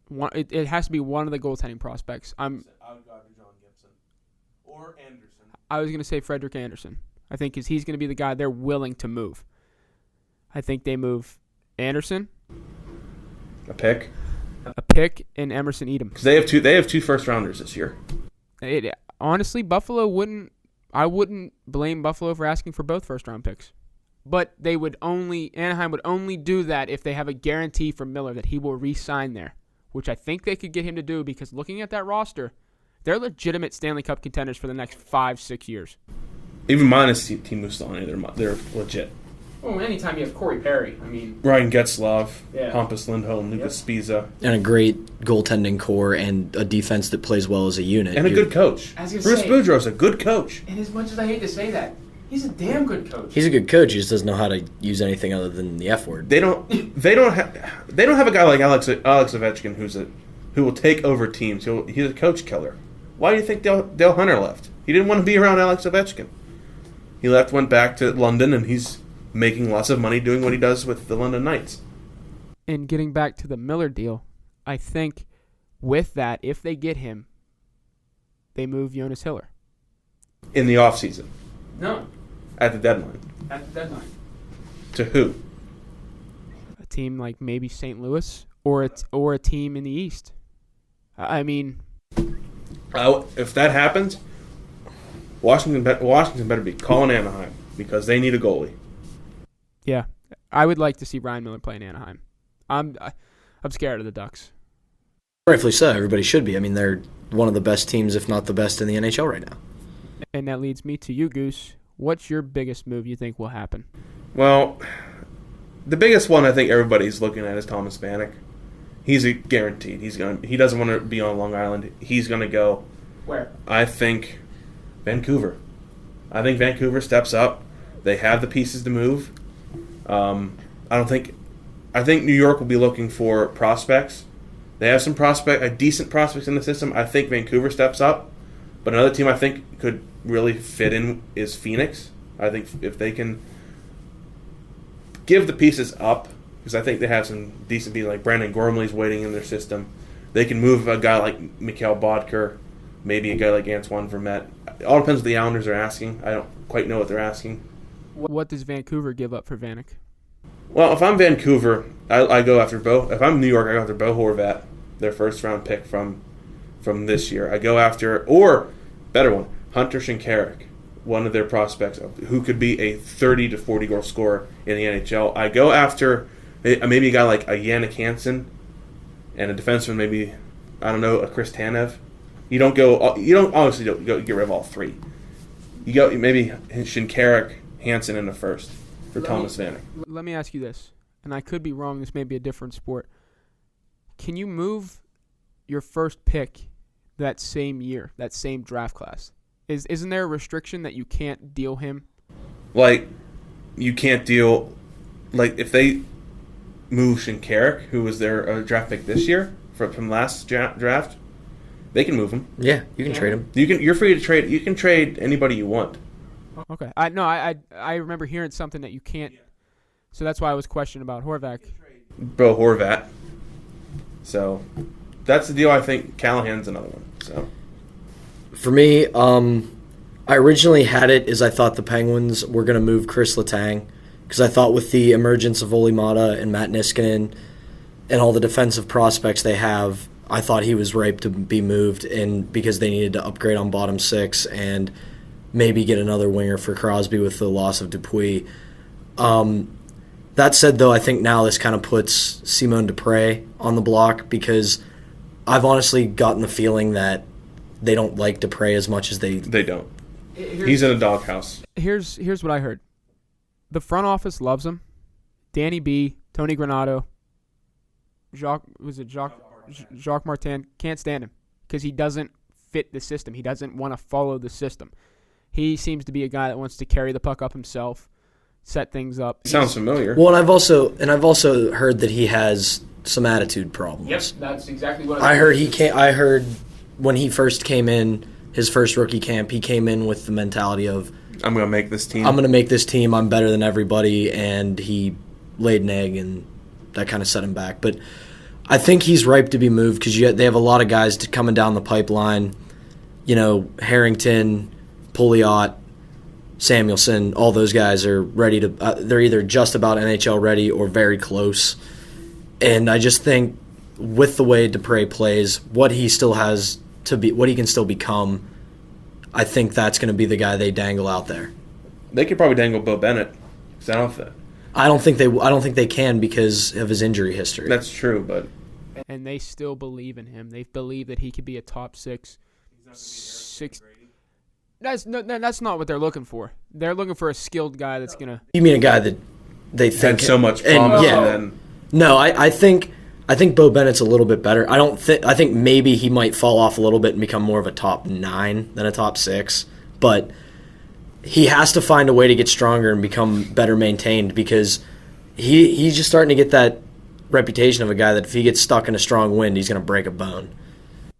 [SPEAKER 1] one. It has to be one of the goaltending prospects.
[SPEAKER 2] I would go after John Gibson or Anderson.
[SPEAKER 1] I was going to say Frederik Anderson. I think he's going to be the guy they're willing to move. I think they move Anderson,
[SPEAKER 2] a pick,
[SPEAKER 1] and Emerson Edom.
[SPEAKER 2] Because they have two first rounders this year.
[SPEAKER 1] Honestly, I wouldn't blame Buffalo for asking for both first round picks. But Anaheim would only do that if they have a guarantee from Miller that he will re-sign there, which I think they could get him to do because looking at that roster, they're legitimate Stanley Cup contenders for the next 5-6 years.
[SPEAKER 2] Even minus Teemu Stone, they're legit.
[SPEAKER 1] Oh, anytime you have Corey Perry, I mean...
[SPEAKER 2] Ryan Getzlaf,
[SPEAKER 1] yeah.
[SPEAKER 2] Hampus Lindholm, Lucas Spiza.
[SPEAKER 3] And a great goaltending core and a defense that plays well as a unit.
[SPEAKER 2] And a good coach. Bruce Boudreau's a good coach.
[SPEAKER 1] And as much as I hate to say that, he's a damn good coach.
[SPEAKER 3] He's a good coach. He just doesn't know how to use anything other than the F word.
[SPEAKER 2] They don't have a guy like Alex Ovechkin who will take over teams. He's a coach killer. Why do you think Dale Hunter left? He didn't want to be around Alex Ovechkin. He went back to London, and he's making lots of money doing what he does with the London Knights.
[SPEAKER 1] And getting back to the Miller deal, I think with that, if they get him, they move Jonas Hiller.
[SPEAKER 2] In the offseason?
[SPEAKER 1] No.
[SPEAKER 2] At the deadline?
[SPEAKER 1] At the deadline.
[SPEAKER 2] To who?
[SPEAKER 1] A team like maybe St. Louis or a team in the East. I mean...
[SPEAKER 2] if that happens, Washington better be calling Anaheim because they need a goalie.
[SPEAKER 1] Yeah, I would like to see Ryan Miller play in Anaheim. I'm scared of the Ducks.
[SPEAKER 3] Rightfully so. Everybody should be. I mean, they're one of the best teams, if not the best, in the NHL right now.
[SPEAKER 1] And that leads me to you, Goose. What's your biggest move you think will happen?
[SPEAKER 2] Well, the biggest one I think everybody's looking at is Thomas Vanek. He's a guaranteed. He doesn't want to be on Long Island. He's going to go.
[SPEAKER 1] Where?
[SPEAKER 2] I think Vancouver. I think Vancouver steps up. They have the pieces to move. I think New York will be looking for prospects. They have some decent prospects in the system. I think Vancouver steps up. But another team I think could really fit in is Phoenix. I think if they can give the pieces up, because I think they have some decent pieces, like Brandon Gormley's waiting in their system. They can move a guy like Mikhail Bodker, maybe a guy like Antoine Vermette. It all depends what the Islanders are asking. I don't quite know what they're asking.
[SPEAKER 1] What does Vancouver give up for Vanek?
[SPEAKER 2] Well, if I'm Vancouver, I go after Bo. If I'm New York, I go after Bo Horvat, their first round pick from this year. I go after, or better one, Hunter Shinkaruk, one of their prospects who could be a 30 to 40 goal scorer in the NHL. I go after maybe a guy like a Yannick Hansen and a defenseman, maybe a Chris Tanev. You don't obviously don't go get rid of all three. You go maybe Shinkaruk, Hansen in the first for Thomas Vanek.
[SPEAKER 1] Let me ask you this, and I could be wrong. This may be a different sport. Can you move your first pick that same year, that same draft class? Isn't there a restriction that you can't deal him?
[SPEAKER 2] Like, you can't deal, like, if they move Shinkaruk, who was their draft pick this year from last draft, they can move him.
[SPEAKER 3] Yeah, you can trade him.
[SPEAKER 2] You're free to trade. You can trade anybody you want.
[SPEAKER 1] Okay. I remember hearing something that you can't. So that's why I was questioning about Horvat.
[SPEAKER 2] Bo Horvat. So that's the deal. I think Callahan's another one. So
[SPEAKER 3] for me, I originally had it as I thought the Penguins were going to move Chris Letang because I thought with the emergence of Oli Mata and Matt Niskanen and all the defensive prospects they have, I thought he was ripe to be moved, and because they needed to upgrade on bottom six and maybe get another winger for Crosby with the loss of Dupuis. That said, though, I think now this kind of puts Simon Dupre on the block because I've honestly gotten the feeling that they don't like Dupre as much as they
[SPEAKER 2] don't. He's in a doghouse.
[SPEAKER 1] Here's what I heard. The front office loves him. Danny B, Tony Granato, Jacques Martin can't stand him because he doesn't fit the system. He doesn't want to follow the system. He seems to be a guy that wants to carry the puck up himself, set things up.
[SPEAKER 2] Sounds familiar.
[SPEAKER 3] Well, and I've also heard that he has some attitude problems.
[SPEAKER 1] Yep, that's exactly what
[SPEAKER 3] I heard. I heard when he first came in, his first rookie camp, he came in with the mentality of,
[SPEAKER 2] I'm going to make this team.
[SPEAKER 3] I'm better than everybody, and he laid an egg, and that kind of set him back. But I think he's ripe to be moved because they have a lot of guys coming down the pipeline. Harrington, Pouliot, Samuelson, all those guys are ready to. They're either just about NHL ready or very close. And I just think with the way Dupre plays, what he still has to be, what he can still become, I think that's going to be the guy they dangle out there.
[SPEAKER 2] They could probably dangle Bo Bennett.
[SPEAKER 3] I don't think they can because of his injury history.
[SPEAKER 2] That's true, but
[SPEAKER 1] and they still believe in him. They believe that he could be a top six. That's not what they're looking for. They're looking for a skilled guy that's gonna.
[SPEAKER 3] You mean a guy that they think
[SPEAKER 2] had so much promise?
[SPEAKER 3] Yeah.
[SPEAKER 2] And then,
[SPEAKER 3] no, I think Bo Bennett's a little bit better. I think maybe he might fall off a little bit and become more of a top 9 than a top 6, but he has to find a way to get stronger and become better maintained because he's just starting to get that reputation of a guy that if he gets stuck in a strong wind, he's going to break a bone.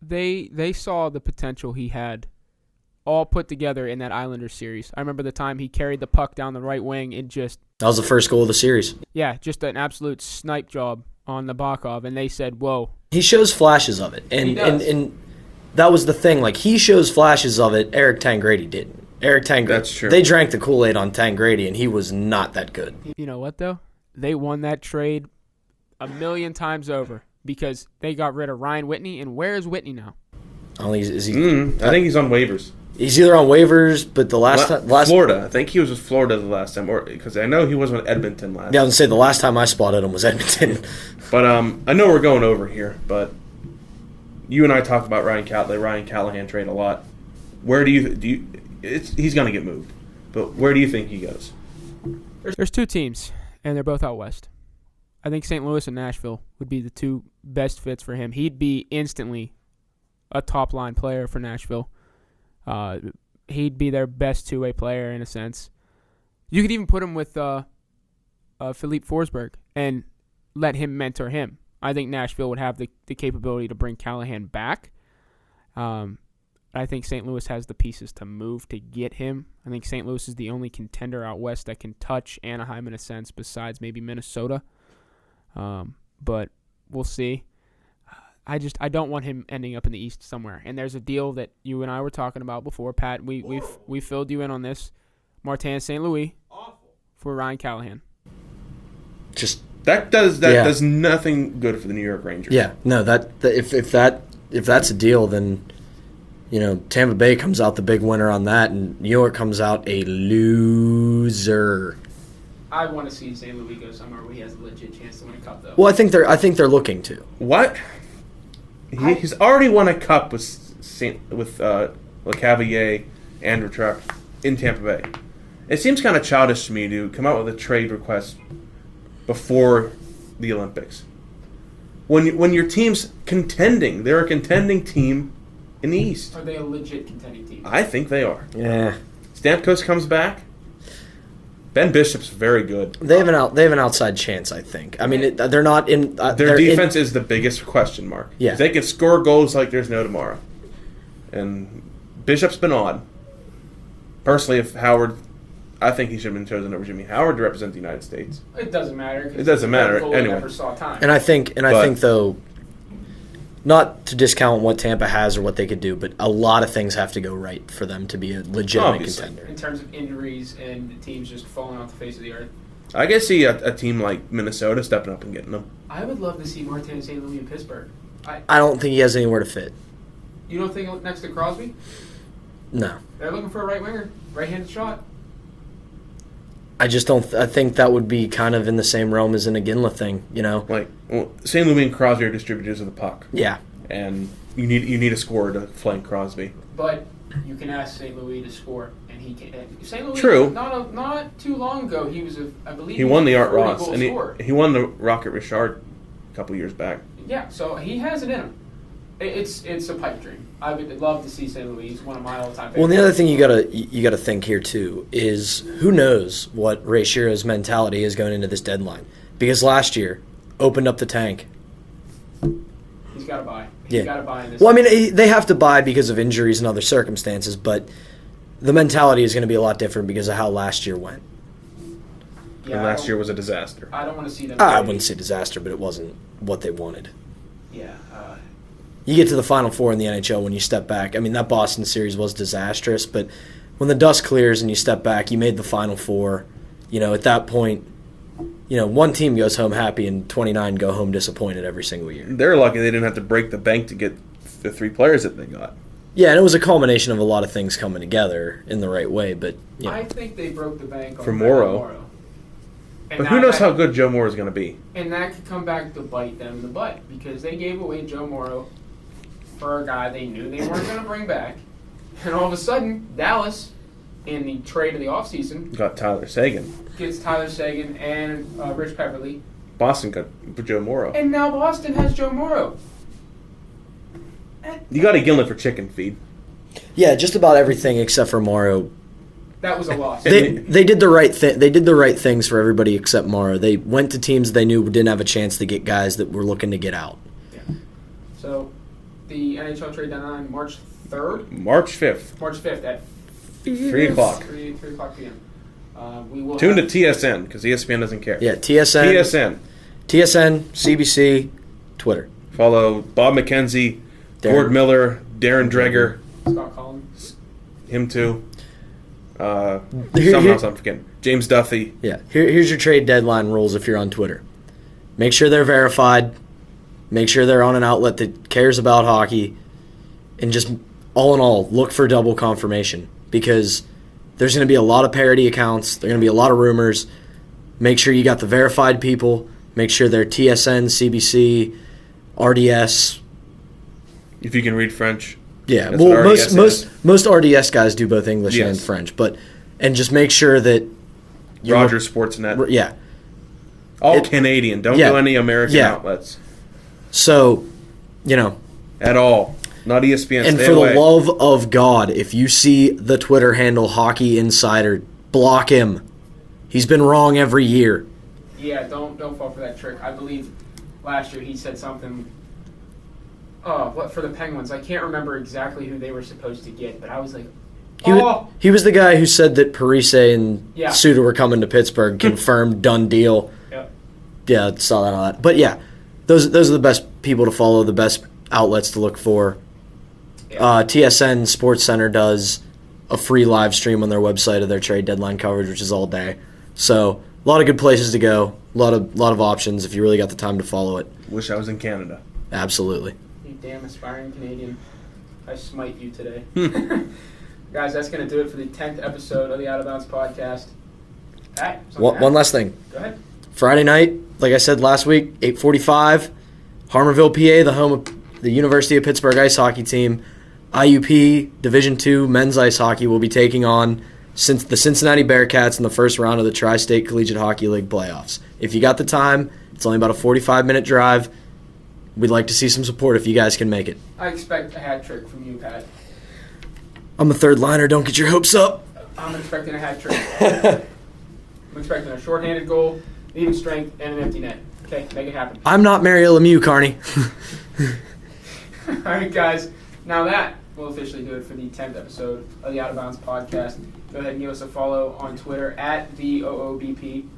[SPEAKER 1] They saw the potential he had all put together in that Islanders series. I remember the time he carried the puck down the right wing and just...
[SPEAKER 3] That was the first goal of the series.
[SPEAKER 1] Yeah, just an absolute snipe job on Nabokov, and they said, whoa.
[SPEAKER 3] He shows flashes of it, and that was the thing. Like, he shows flashes of it, Eric Tangradi didn't.
[SPEAKER 2] That's true.
[SPEAKER 3] They drank the Kool-Aid on Tangradi, and he was not that good.
[SPEAKER 1] You know what, though? They won that trade a million times over because they got rid of Ryan Whitney, and where is Whitney now?
[SPEAKER 3] Is he?
[SPEAKER 2] I think he's on waivers.
[SPEAKER 3] He's either on waivers, but the last
[SPEAKER 2] Florida. I think he was with Florida the last time, or because I know he was with Edmonton last.
[SPEAKER 3] Yeah, I was gonna say the last time I spotted him was Edmonton.
[SPEAKER 2] But I know we're going over here, but you and I talk about Ryan Callahan trade a lot. Where do you? He's gonna get moved, but where do you think he goes?
[SPEAKER 1] There's two teams, and they're both out west. I think St. Louis and Nashville would be the two best fits for him. He'd be instantly a top-line player for Nashville. He'd be their best two-way player in a sense. You could even put him with Philippe Forsberg and let him mentor him. I think Nashville would have the capability to bring Callahan back. I think St. Louis has the pieces to move to get him. I think St. Louis is the only contender out west that can touch Anaheim in a sense besides maybe Minnesota. But we'll see. I don't want him ending up in the East somewhere. And there's a deal that you and I were talking about before, Pat. We filled you in on this. Martin St. Louis for Ryan Callahan.
[SPEAKER 3] Just
[SPEAKER 2] that does nothing good for the New York Rangers.
[SPEAKER 3] Yeah, no. If that's a deal, then Tampa Bay comes out the big winner on that, and New York comes out a loser.
[SPEAKER 1] I want to see St. Louis go somewhere where he has a legit chance to win a cup, though.
[SPEAKER 3] Well, I think they're looking to.
[SPEAKER 2] What? He's already won a cup with LeCavalier, Andrew Truck in Tampa Bay. It seems kind of childish to me to come out with a trade request before the Olympics. When your team's contending, they're a contending team in the East.
[SPEAKER 1] Are they a legit contending team?
[SPEAKER 2] I think they are.
[SPEAKER 3] Yeah.
[SPEAKER 2] Stamkos comes back. Ben Bishop's very good.
[SPEAKER 3] They have an outside chance, I think. I mean, they're not in.
[SPEAKER 2] Their defense is the biggest question mark.
[SPEAKER 3] Yeah.
[SPEAKER 2] They can score goals like there's no tomorrow. And Bishop's been on. Personally, I think he should have been chosen over Jimmy Howard to represent the United States.
[SPEAKER 1] It doesn't matter.
[SPEAKER 2] It doesn't matter anyway.
[SPEAKER 1] Never saw time.
[SPEAKER 3] And I think though, not to discount what Tampa has or what they could do, but a lot of things have to go right for them to be a legitimate contender.
[SPEAKER 1] In terms of injuries and teams just falling off the face of the earth.
[SPEAKER 2] I can see a team like Minnesota stepping up and getting them.
[SPEAKER 1] I would love to see Martin St. Louis in Pittsburgh.
[SPEAKER 3] I don't think he has anywhere to fit.
[SPEAKER 1] You don't think next to Crosby?
[SPEAKER 3] No.
[SPEAKER 1] They're looking for a right winger, right-handed shot.
[SPEAKER 3] I just don't. I think that would be kind of in the same realm as an Iginla thing, you know.
[SPEAKER 2] Like St. Louis and Crosby are distributors of the puck.
[SPEAKER 3] Yeah.
[SPEAKER 2] And you need a scorer to flank Crosby.
[SPEAKER 1] But you can ask St. Louis to score, and he can. St. Louis.
[SPEAKER 2] True.
[SPEAKER 1] Not too long ago, he was I believe
[SPEAKER 2] he won the Art
[SPEAKER 1] 40
[SPEAKER 2] Ross,
[SPEAKER 1] goal
[SPEAKER 2] and
[SPEAKER 1] scorer.
[SPEAKER 2] he won the Rocket Richard a couple years back.
[SPEAKER 1] Yeah, so he has it in him. It's a pipe dream. I would love to see St. Louis. He's one of my all-time favorites.
[SPEAKER 3] Well, and the other thing you gotta think here too is who knows what Ray Shiro's mentality is going into this deadline, because last year opened up the tank.
[SPEAKER 1] He's got to buy.
[SPEAKER 3] Yeah.
[SPEAKER 1] He's got to buy in this.
[SPEAKER 3] Well, I mean, they have to buy because of injuries and other circumstances, but the mentality is going to be a lot different because of how last year went.
[SPEAKER 1] Yeah,
[SPEAKER 2] and last year was a disaster.
[SPEAKER 1] I don't want to see them.
[SPEAKER 3] I wouldn't say disaster, but it wasn't what they wanted.
[SPEAKER 1] Yeah.
[SPEAKER 3] You get to the Final Four in the NHL when you step back. I mean, that Boston series was disastrous, but when the dust clears and you step back, you made the Final Four. You know, at that point, you know, one team goes home happy and 29 go home disappointed every single year.
[SPEAKER 2] They're lucky they didn't have to break the bank to get the 3 players that they got.
[SPEAKER 3] Yeah, and it was a culmination of a lot of things coming together in the right way, but, you know.
[SPEAKER 1] I think they broke the bank on
[SPEAKER 2] For Morrow.
[SPEAKER 1] And
[SPEAKER 2] But who knows how good Joe Moore is going to be?
[SPEAKER 1] And that could come back to bite them in the butt because they gave away Joe Morrow for a guy they knew they weren't going to bring back. And all of a sudden, Dallas, in the trade of the offseason,
[SPEAKER 2] Got Tyler Seguin.
[SPEAKER 1] gets Tyler Seguin and Rich Pepperly.
[SPEAKER 2] Boston got Joe Morrow.
[SPEAKER 1] And now Boston has Joe Morrow.
[SPEAKER 2] You got Iginla for chicken feed.
[SPEAKER 3] Yeah, just about everything except for Morrow.
[SPEAKER 1] That was a loss.
[SPEAKER 3] They did the right thing. They did the right things for everybody except Morrow. They went to teams they knew didn't have a chance to get guys that were looking to get out.
[SPEAKER 1] Yeah. So, the NHL trade deadline, March 3rd?
[SPEAKER 2] March 5th.
[SPEAKER 1] March 5th at
[SPEAKER 2] 3 o'clock.
[SPEAKER 1] 3 o'clock p.m. We will
[SPEAKER 2] Tune to
[SPEAKER 1] have,
[SPEAKER 2] TSN because ESPN doesn't care.
[SPEAKER 3] Yeah, TSN, CBC, Twitter.
[SPEAKER 2] Follow Bob McKenzie,
[SPEAKER 3] Darren.
[SPEAKER 2] Gord Miller, Darren Dreger,
[SPEAKER 1] Scott Collins.
[SPEAKER 2] him too.
[SPEAKER 3] Here-
[SPEAKER 2] Someone else I'm forgetting. James Duffy.
[SPEAKER 3] Yeah, here's your trade deadline rules if you're on Twitter. Make sure they're verified. Make sure they're on an outlet that cares about hockey. And just, all in all, look for double confirmation. Because there's going to be a lot of parody accounts. There are going to be a lot of rumors. Make sure you got the verified people. Make sure they're TSN, CBC, RDS.
[SPEAKER 2] If you can read French.
[SPEAKER 3] Yeah,
[SPEAKER 2] That's
[SPEAKER 3] well,
[SPEAKER 2] what RDS
[SPEAKER 3] most RDS guys do both English
[SPEAKER 2] Yes.
[SPEAKER 3] and French. And just make sure that...
[SPEAKER 2] Rogers Sportsnet.
[SPEAKER 3] Yeah.
[SPEAKER 2] All Canadian. Don't
[SPEAKER 3] Yeah.
[SPEAKER 2] go any American
[SPEAKER 3] Yeah.
[SPEAKER 2] outlets.
[SPEAKER 3] So, you know...
[SPEAKER 2] At all. Not ESPN.
[SPEAKER 3] And
[SPEAKER 2] Stay
[SPEAKER 3] for
[SPEAKER 2] away.
[SPEAKER 3] the love of God, if you see the Twitter handle Hockey Insider, block him. He's been wrong every year.
[SPEAKER 1] Yeah, don't fall for that trick. I believe last year he said something. Oh, what for the Penguins? I can't remember exactly who they were supposed to get, but I was like,
[SPEAKER 3] He was the guy who said that Parise and
[SPEAKER 1] Yeah.
[SPEAKER 3] Suter were coming to Pittsburgh. Confirmed, done deal.
[SPEAKER 1] Yep.
[SPEAKER 3] Yeah, saw that on that. But yeah, those are the best people to follow, the best outlets to look for.
[SPEAKER 1] Yeah.
[SPEAKER 3] TSN Sports Center does a free live stream on their website of their trade deadline coverage, which is all day. So a lot of good places to go, a lot of options if you really got the time to follow it.
[SPEAKER 2] Wish I was in Canada.
[SPEAKER 3] Absolutely.
[SPEAKER 1] You damn aspiring Canadian. I smite you today. Guys, that's going to do it for the 10th episode of the Out of Bounds podcast. Pat,
[SPEAKER 3] One last thing.
[SPEAKER 1] Go ahead.
[SPEAKER 3] Friday night, like I said last week, 8:45, Harmarville, PA, the home of the University of Pittsburgh ice hockey team. IUP Division II men's ice hockey will be taking on the Cincinnati Bearcats in the first round of the Tri-State Collegiate Hockey League playoffs. If you got the time, it's only about a 45-minute drive. We'd like to see some support if you guys can make it.
[SPEAKER 1] I expect a hat trick from you, Pat.
[SPEAKER 3] I'm a third liner. Don't get your hopes up.
[SPEAKER 1] I'm expecting a hat trick. I'm expecting a shorthanded goal, even strength, and an empty net. Okay, make it happen.
[SPEAKER 3] I'm not Mario Lemieux, Carney.
[SPEAKER 1] All right, guys. Now that will officially do it for the 10th episode of the Out of Bounds podcast. Go ahead and give us a follow on Twitter at the OOBP.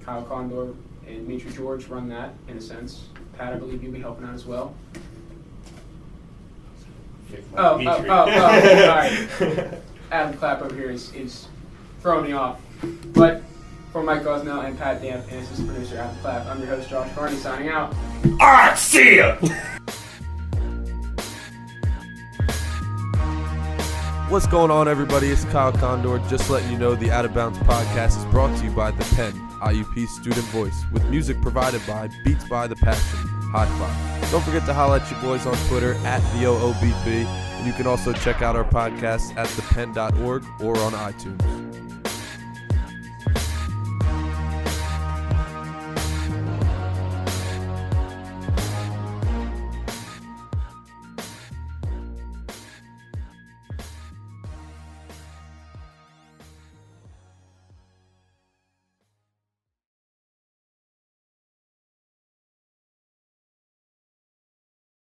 [SPEAKER 1] Kyle Condor and Dimitri George run that, in a sense. Pat, I believe you'll be helping out as well. All right. Adam Clapp over here is throwing me off. But for Mike Gosnell and Pat Damp and assistant producer Adam Clapp, I'm your host, Josh Carney, signing out.
[SPEAKER 2] All right, see ya!
[SPEAKER 4] What's going on, everybody? It's Kyle Condor, just letting you know the Out of Bounds podcast is brought to you by the Penn, IUP Student Voice, with music provided by Beats by the Passion, High Five. Don't forget to holler at your boys on Twitter at VOOBP, and you can also check out our podcast at thepenn.org or on iTunes.